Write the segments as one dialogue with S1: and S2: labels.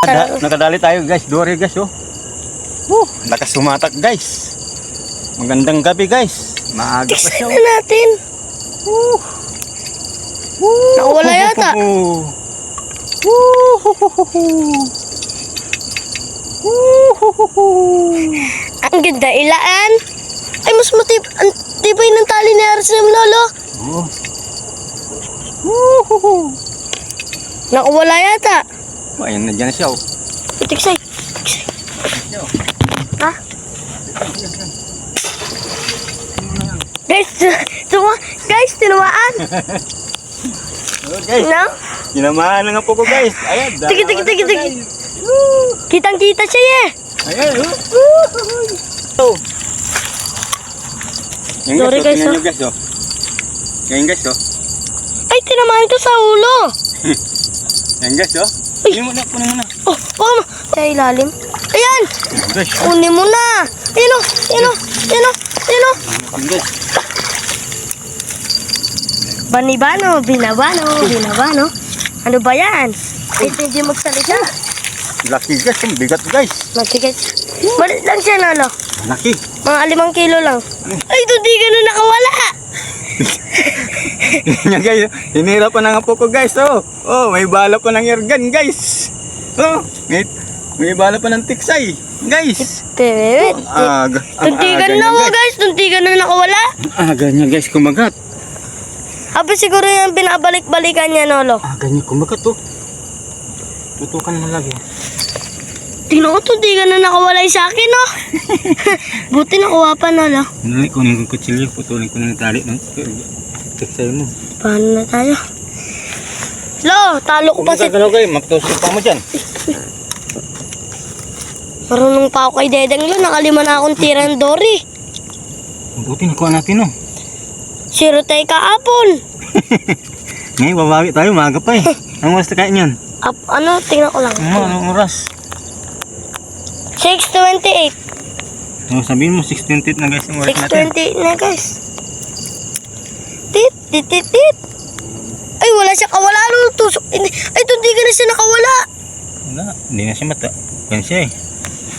S1: Nakadali tayo guys, dory guys oh. Lakas sumatak guys. Magandang gabi guys. Maaga pa siya.
S2: Tiksan na natin. Nakawala yata. Ang ganda ilaan. Ay mas matibay ng tali ni Arsem lolo. Nakawala yata.
S1: Ayun na dyan siya oh.
S2: Tiksay. Ha? Guys, tinumaan.
S1: Guys,
S2: No?
S1: tinamaan na nga po ko guys. Ayan.
S2: Tigi. Kitang-kita siya eh.
S1: Ayan oh. Yan
S2: Sorry,
S1: guys,
S2: guys,
S1: tingnan nyo guys oh. Yan guys oh.
S2: Ay, tinamaan ko sa ulo.
S1: Yan guys oh. Kunin mo na.
S2: Oh, sa ilalim. Ayan!
S1: Guys.
S2: Kunin mo na. Ayun o.
S1: Yan guys.
S2: Binabano. Ano ba yan? Hindi magsalita.
S1: Laki guys, ang bigat guys.
S2: Matigas. Malit lang siya, lolo.
S1: Laki.
S2: Mga 5 kilo lang. Ay, ito di ganun nakawala.
S1: Yan guys, hinihirapan na nga po ko guys oh. Oh, may bala pa ng airgun guys. Oh, may bala pa ng tiksay guys.
S2: Pwede. Tuntigan na mo guys. Tuntigan na nakawala.
S1: Aga niya guys kumagat.
S2: Abi siguro yung binabalik-balikan niya, lolo.
S1: Aga niya kumagat oh. Tutukan mo lagi.
S2: Tingnan ko, tuntigan na nakawala sa akin, oh. Buti nakuha pa, lolo.
S1: Nalay, kunin ko kutsilyo, putulin ko ng tali ng tiksay mo.
S2: Paano na tayo? Lo, talo ko pa si...
S1: Kumagagalaw kayo, magtusok pa mo dyan.
S2: Marunong pa ako kay Dedeng, lo. Nakalima na akong tirang dory.
S1: Buti nakuha natin oh.
S2: Zero tayo kaapon.
S1: Ngayon, babawi tayo, maaga pa eh. Ang oras na kain yan?
S2: Ano, tingnan ko lang.
S1: Anong oras?
S2: 6:28.
S1: Sabihin mo, 6:28 na guys yung oras natin.
S2: 6:28 na, guys. Tit. Ay, wala siya kawala. Ano, tusok. Ay, tuntigan na siya nakawala.
S1: Wala, hindi na siya mata. Kaya siya eh.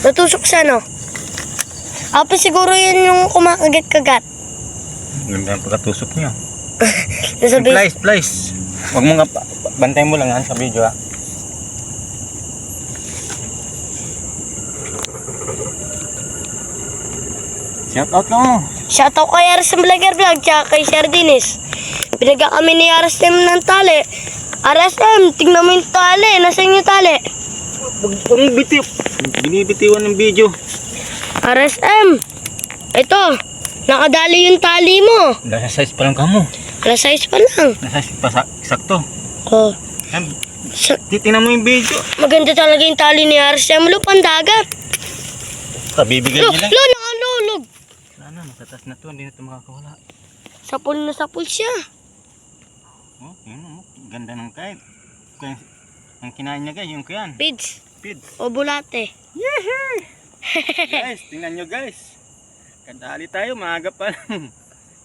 S2: Natusok siya, no? Apo, siguro yun yung kumakagat-kagat.
S1: Ganda ang pagkatusok niya.
S2: Nasabi,
S1: Please. Huwag mo nga, bantay mo lang ha, sa video ha. Shout out lang.
S2: shoutout kay Arsem Vlog tsaka kay Sardines. Binigyan kami ni Arsem ng tali. Arsem, tingnan mo yung tali. Nasaan yung tali?
S1: Huwag bitiw. Binibitiwan ng video.
S2: Arsem, ito. Nakadali yung tali mo.
S1: Nasa size pa lang kamo.
S2: Alas 6 pa lang.
S1: Nasa size pa sakto.
S2: Oh.
S1: Titingnan mo yung video.
S2: Maganda talaga yung tali ni Arsem. Lupang dagat.
S1: Bibigyan niya lang.
S2: Nakalulog.
S1: Sana, matatas na to. Hindi na ito makakawala.
S2: Sapul na sapul siya.
S1: Oh, yun oh. Ganda ng kahit. Ang kinain niya guys, yung kuyan.
S2: Pids.
S1: Pid.
S2: O bulate.
S1: Yehey! Guys, tingnan nyo guys. Kadali tayo, maaga pa lang.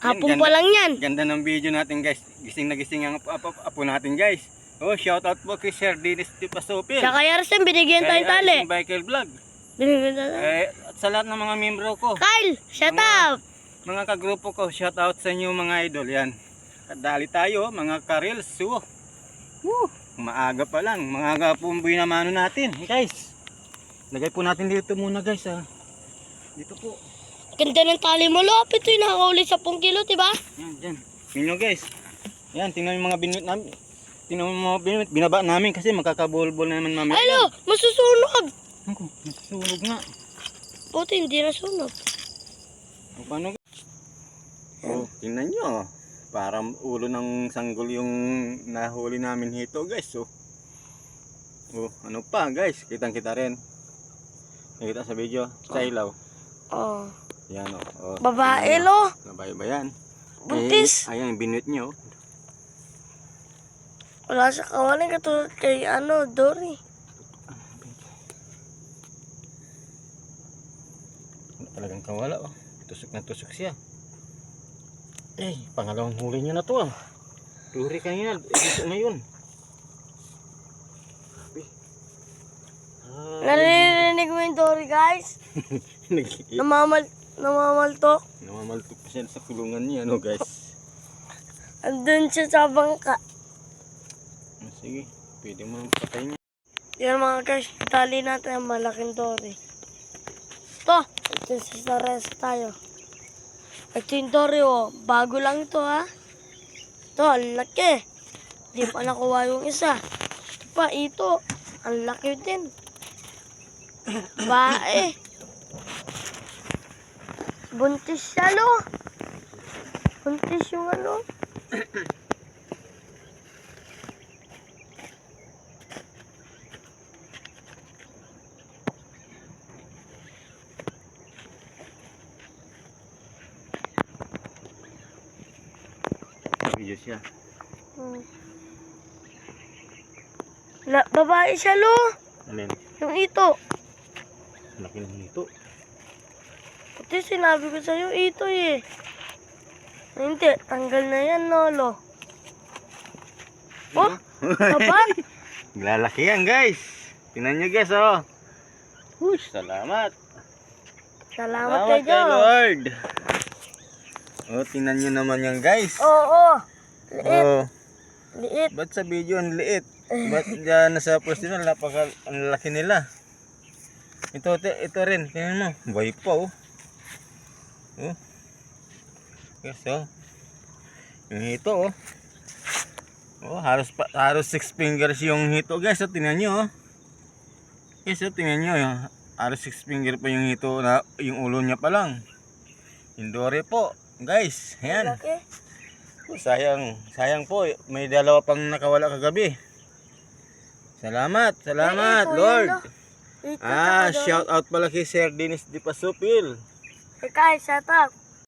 S2: Hapon pa lang yan.
S1: Ganda ng video natin guys. Gising na gising ang apo natin guys. Oh, shout out po kay Sir Dennis Di Pasopil.
S2: Sa kay Arsem, binigyan tayong tali.
S1: Biker Vlog.
S2: Binigyan tali.
S1: At sa lahat ng mga membro ko.
S2: Kyle, shut up!
S1: Mga kagrupo ko, shout out sa inyo mga idol. Yan. Kadali tayo, mga karils. Maaga pa lang. Maaga po ang buhay na mano natin. Guys, lagay po natin dito muna guys ha. Dito po.
S2: Ganda ng tali mo, Lop. Ito yung nakakauli 10 kilo, diba?
S1: Yan, dyan. Tingnan guys. Yan, tingnan yung mga binit namin. Tingnan yung mga binit. Binaba namin kasi magkakabol-bol naman mamaya.
S2: Alo, masusunog.
S1: Ako, nasusunog nga.
S2: Buti hindi nasunog.
S1: O, paano guys? Oh, tingnan nyo. Parang ulo ng sanggol yung nahuli namin hito guys. Oh, ano pa guys? Kitang-kita rin. Nakita sa video. Sa ilaw.
S2: Oh.
S1: Yan o. Oh.
S2: Babae, lo.
S1: Babae ba yan?
S2: Buntis.
S1: Ayan, binit nyo.
S2: Wala sa kawalan katulad kay Dory.
S1: Talagang kawala oh. Tusok na tusok siya. Pangalawang huli niya na to ah. Huli kanina, ito ngayon.
S2: Naririnig mo yung Dory, guys? Namamaltok.
S1: Namamaltok pa siya sa kulungan niya, ano guys.
S2: Andun siya sa bangka.
S1: Sige, pwede mo nang patay niya.
S2: Yan mga guys, tali natin ang malaking Dory. Ito sa rest tayo. Ito yung Dory, oh. Bago lang ito, ha. Ito, ang laki. Di pa nakuha yung isa. Ito pa, ito. Ang laki din. Bae. Buntis siya, lo. Buntis yung ano.
S1: Video siya.
S2: Babae siya, lo.
S1: Alin?
S2: Yung ito.
S1: Laki ng ito.
S2: Pati sinabi ko sa'yo, ito eh. Hindi, tanggal na yan, lolo. Oh, kapan?
S1: Lalaki yan guys. Tingnan nyo guys, oh. Hush, salamat.
S2: Salamat
S1: Salamat
S2: kay
S1: kay
S2: Diyos.
S1: Lord. Oh, tingnan nyo naman yan guys.
S2: Oo, liit,
S1: Oh,
S2: liit.
S1: ba't sa video ang liit? Ba't dyan nasa post nila, ang laki nila. Ito rin, tingnan mo. Buhay pa, oh. Oh. Yes, oh. Yung hito, oh. Oh, halos 6 fingers yung hito, guys. Oh, tingnan nyo, oh. Guys, oh, tingnan nyo, oh. Halos 6 finger pa yung hito, na, yung ulo niya pa lang. Yung Dory po, guys. Ayan.
S2: Laki.
S1: Oh, sayang po. May dalawa pang nakawala kagabi. Salamat,
S2: ito,
S1: Lord.
S2: yun, no? Ito, tsaka Dory.
S1: Shout out pala kay Sir Dennis Di Pasupil.
S2: Hey guys, shut up.